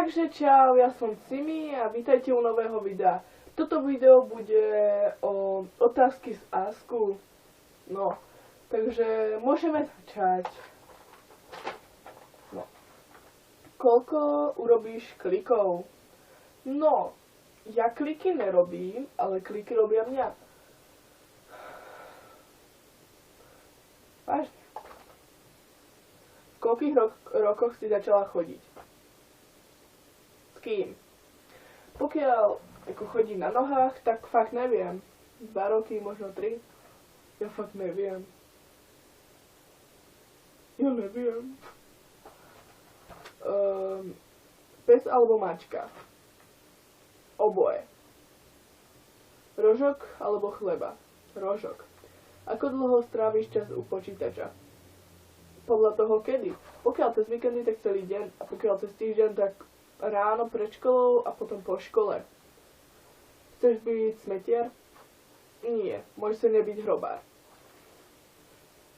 Takže čau, ja som Simi a vítajte u nového videa. Toto video bude o otázky z Asku. No, takže môžeme začať. No. Koľko urobíš klikov? No, ja kliky nerobím, ale kliky robia mňa. Vážne. V koľkých rokoch si začala chodiť? S kým? Pokiaľ ako chodí na nohách, tak fakt neviem. 2 roky, možno 3. Ja fakt neviem. Ja neviem. Pes alebo mačka? Oboje. Rožok alebo chleba? Rožok. Ako dlho stráviš čas u počítača? Podľa toho kedy. Pokiaľ cez víkendy, tak celý deň. A pokiaľ cez týždeň, tak ráno pred školou a potom po škole. Chceš byť smetiar? Nie. Môžeš sa nebyť hrobár.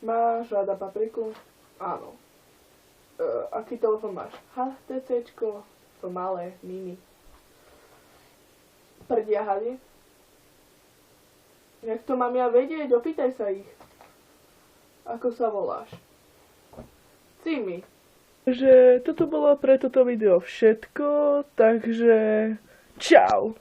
Máš rada papriku? Áno. Aký telefon máš? HTCčko. To malé, mini. Prdia hady? Jak to mám ja vedieť? Opýtaj sa ich. Ako sa voláš? Simi. Takže toto bolo pre toto video všetko, takže čau.